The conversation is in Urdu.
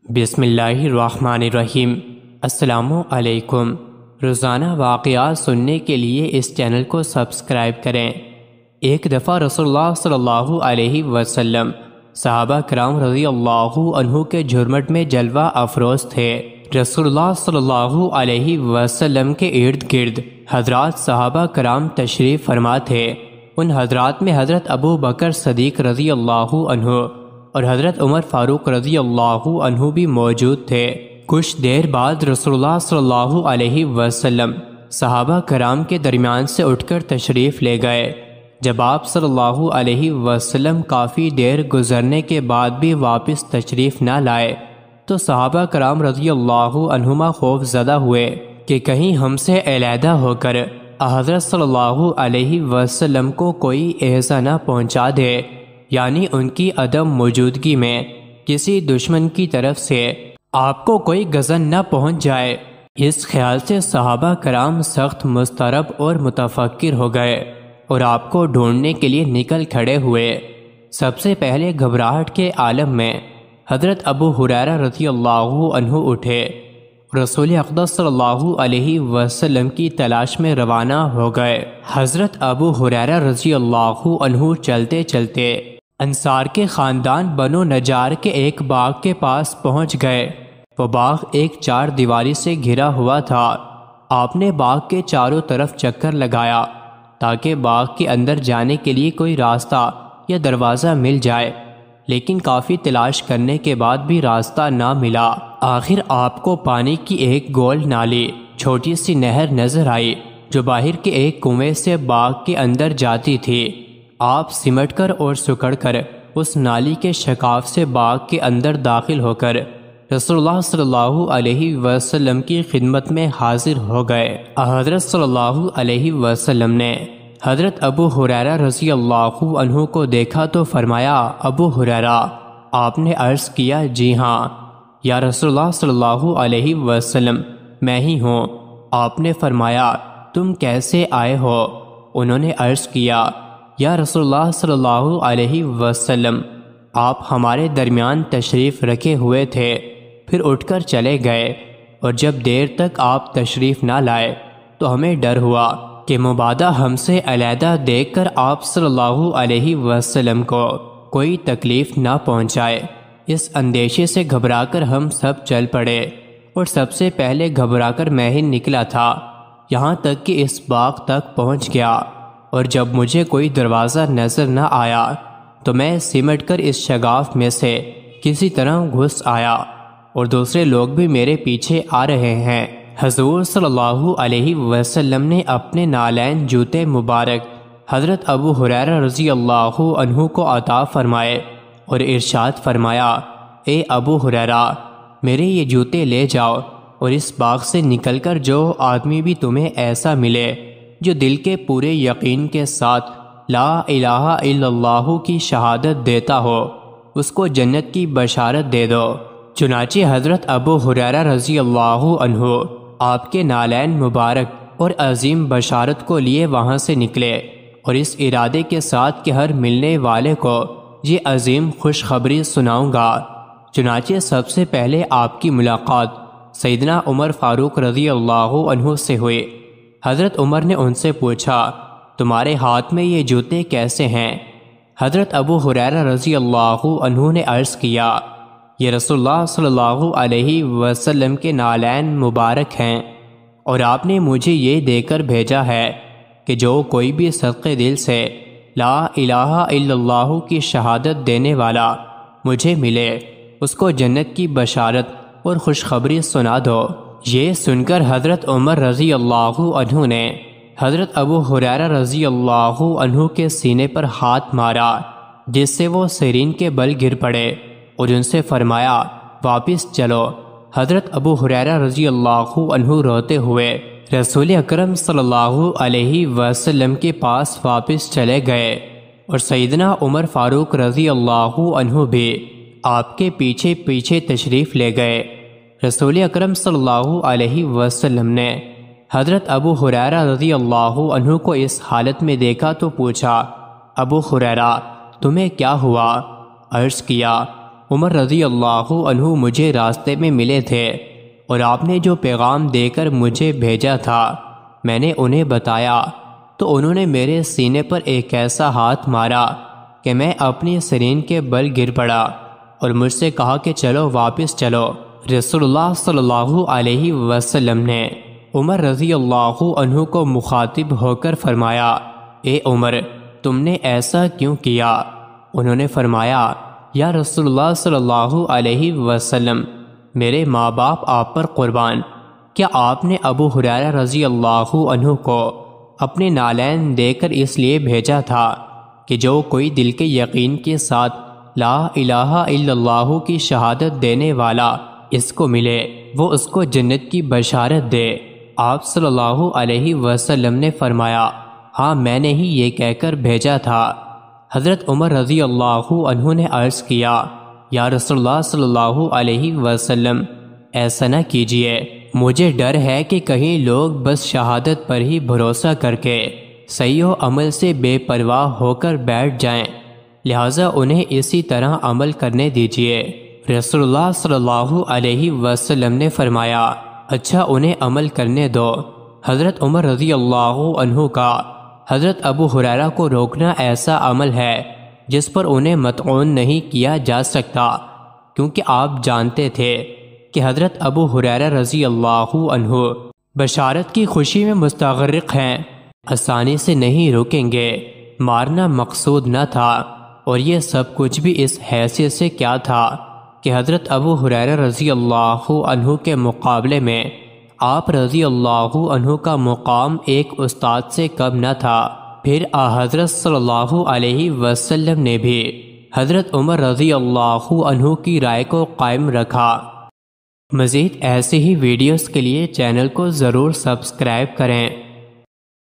بسم اللہ الرحمن الرحیم۔ السلام علیکم۔ روزانہ واقعات سننے کے لیے اس چینل کو سبسکرائب کریں۔ ایک دفعہ رسول اللہ صلی اللہ علیہ وسلم صحابہ کرام رضی اللہ عنہ کے جھرمٹ میں جلوہ افروز تھے۔ رسول اللہ صلی اللہ علیہ وسلم کے ارد گرد حضرات صحابہ کرام تشریف فرما تھے۔ ان حضرات میں حضرت ابو بکر صدیق رضی اللہ عنہ اور حضرت عمر فاروق رضی اللہ عنہ بھی موجود تھے۔ کچھ دیر بعد رسول اللہ صلی اللہ علیہ وسلم صحابہ کرام کے درمیان سے اٹھ کر تشریف لے گئے۔ جب آپ صلی اللہ علیہ وسلم کافی دیر گزرنے کے بعد بھی واپس تشریف نہ لائے تو صحابہ کرام رضی اللہ عنہما خوف زدہ ہوئے کہ کہیں ہم سے علیحدہ ہو کر حضرت صلی اللہ علیہ وسلم کو کوئی ایذا نہ پہنچا دے، یعنی ان کی عدم موجودگی میں کسی دشمن کی طرف سے آپ کو کوئی غزن نہ پہنچ جائے۔ اس خیال سے صحابہ کرام سخت مضطرب اور متفکر ہو گئے اور آپ کو ڈھونڈنے کے لیے نکل کھڑے ہوئے۔ سب سے پہلے گھبراہٹ کے عالم میں حضرت ابو ہریرہ رضی اللہ عنہ اٹھے، رسول اقدس صلی اللہ علیہ وسلم کی تلاش میں روانہ ہو گئے۔ حضرت ابو ہریرہ رضی اللہ عنہ چلتے چلتے انصار کے خاندان بنو نجار کے ایک باغ کے پاس پہنچ گئے۔ وہ باغ ایک چار دیواری سے گھرا ہوا تھا۔ آپ نے باغ کے چاروں طرف چکر لگایا تاکہ باغ کے اندر جانے کے لیے کوئی راستہ یا دروازہ مل جائے، لیکن کافی تلاش کرنے کے بعد بھی راستہ نہ ملا۔ آخر آپ کو پانی کی ایک گول نالی چھوٹی سی نہر نظر آئی جو باہر کے ایک کنویں سے باغ کے اندر جاتی تھی۔ آپ سمٹ کر اور سکڑ کر اس نالی کے شکاف سے باغ کے اندر داخل ہو کر رسول اللہ صلی اللہ علیہ وسلم کی خدمت میں حاضر ہو گئے۔ حضرت صلی اللہ علیہ وسلم نے حضرت ابو ہریرہ رضی اللہ عنہ کو دیکھا تو فرمایا، ابو ہریرہ، آپ نے عرض کیا، جی ہاں یا رسول اللہ صلی اللہ علیہ وسلم، میں ہی ہوں۔ آپ نے فرمایا، تم کیسے آئے ہو؟ انہوں نے عرض کیا، یا رسول اللہ صلی اللہ علیہ وسلم، آپ ہمارے درمیان تشریف رکھے ہوئے تھے، پھر اٹھ کر چلے گئے، اور جب دیر تک آپ تشریف نہ لائے تو ہمیں ڈر ہوا کہ مبادا ہم سے علیحدہ دیکھ کر آپ صلی اللہ علیہ وسلم کو کوئی تکلیف نہ پہنچائے۔ اس اندیشے سے گھبرا کر ہم سب چل پڑے، اور سب سے پہلے گھبرا کر میں ہی نکلا تھا، یہاں تک کہ اس باغ تک پہنچ گیا، اور جب مجھے کوئی دروازہ نظر نہ آیا تو میں سمٹ کر اس شگاف میں سے کسی طرح گھس آیا، اور دوسرے لوگ بھی میرے پیچھے آ رہے ہیں۔ حضور صلی اللہ علیہ وسلم نے اپنے نالین جوتے مبارک حضرت ابو ہریرہ رضی اللہ عنہ کو عطا فرمائے اور ارشاد فرمایا، اے ابو ہریرہ، میرے یہ جوتے لے جاؤ، اور اس باغ سے نکل کر جو آدمی بھی تمہیں ایسا ملے جو دل کے پورے یقین کے ساتھ لا الہ الا اللہ کی شہادت دیتا ہو، اس کو جنت کی بشارت دے دو۔ چنانچہ حضرت ابو ہریرہ رضی اللہ عنہ آپ کے نالین مبارک اور عظیم بشارت کو لیے وہاں سے نکلے، اور اس ارادے کے ساتھ کہ ہر ملنے والے کو یہ عظیم خوشخبری سناؤں گا۔ چنانچہ سب سے پہلے آپ کی ملاقات سیدنا عمر فاروق رضی اللہ عنہ سے ہوئی۔ حضرت عمر نے ان سے پوچھا، تمہارے ہاتھ میں یہ جوتے کیسے ہیں؟ حضرت ابو ہریرہ رضی اللہ عنہ نے عرض کیا، یہ رسول اللہ صلی اللہ علیہ وسلم کے نالین مبارک ہیں، اور آپ نے مجھے یہ دے کر بھیجا ہے کہ جو کوئی بھی صدق دل سے لا الہ الا اللہ کی شہادت دینے والا مجھے ملے، اس کو جنت کی بشارت اور خوشخبری سنا دو۔ یہ سن کر حضرت عمر رضی اللہ عنہ نے حضرت ابو ہریرہ رضی اللہ عنہ کے سینے پر ہاتھ مارا، جس سے وہ سرین کے بل گر پڑے، اور ان سے فرمایا، واپس چلو۔ حضرت ابو ہریرہ رضی اللہ عنہ روتے ہوئے رسول اکرم صلی اللہ علیہ وسلم کے پاس واپس چلے گئے، اور سیدنا عمر فاروق رضی اللہ عنہ بھی آپ کے پیچھے پیچھے تشریف لے گئے۔ رسول اکرم صلی اللہ علیہ وسلم نے حضرت ابو ہریرہ رضی اللہ عنہ کو اس حالت میں دیکھا تو پوچھا، ابو ہریرہ، تمہیں کیا ہوا؟ عرض کیا، عمر رضی اللہ عنہ مجھے راستے میں ملے تھے اور آپ نے جو پیغام دے کر مجھے بھیجا تھا میں نے انہیں بتایا تو انہوں نے میرے سینے پر ایک ایسا ہاتھ مارا کہ میں اپنی سرین کے بل گر پڑا اور مجھ سے کہا کہ چلو واپس چلو۔ رسول اللہ صلی اللہ علیہ وسلم نے عمر رضی اللہ عنہ کو مخاطب ہو کر فرمایا، اے عمر تم نے ایسا کیوں کیا؟ انہوں نے فرمایا، یا رسول اللہ صلی اللہ علیہ وسلم میرے ماں باپ آپ پر قربان، کیا آپ نے ابو ہریرہ رضی اللہ عنہ کو اپنے نالین دے کر اس لیے بھیجا تھا کہ جو کوئی دل کے یقین کے ساتھ لا الہ الا اللہ کی شہادت دینے والا اس کو ملے وہ اس کو جنت کی بشارت دے؟ آپ صلی اللہ علیہ وسلم نے فرمایا، ہاں میں نے ہی یہ کہہ کر بھیجا تھا۔ حضرت عمر رضی اللہ عنہ نے عرض کیا، یا رسول اللہ صلی اللہ علیہ وسلم ایسا نہ کیجیے، مجھے ڈر ہے کہ کہیں لوگ بس شہادت پر ہی بھروسہ کر کے صحیح و عمل سے بے پرواہ ہو کر بیٹھ جائیں، لہٰذا انہیں اسی طرح عمل کرنے دیجیے۔ رسول اللہ صلی اللہ علیہ وسلم نے فرمایا، اچھا انہیں عمل کرنے دو۔ حضرت عمر رضی اللہ عنہ کا حضرت ابو ہریرہ کو روکنا ایسا عمل ہے جس پر انہیں مطعون نہیں کیا جا سکتا، کیونکہ آپ جانتے تھے کہ حضرت ابو ہریرہ رضی اللہ عنہ بشارت کی خوشی میں مستغرق ہیں، آسانی سے نہیں روکیں گے۔ مارنا مقصود نہ تھا، اور یہ سب کچھ بھی اس حیثیت سے کیا تھا کہ حضرت ابو ہریرہ رضی اللہ عنہ کے مقابلے میں آپ رضی اللہ عنہ کا مقام ایک استاد سے کم نہ تھا۔ پھر حضرت صلی اللہ علیہ وسلم نے بھی حضرت عمر رضی اللہ عنہ کی رائے کو قائم رکھا۔ مزید ایسے ہی ویڈیوز کے لیے چینل کو ضرور سبسکرائب کریں۔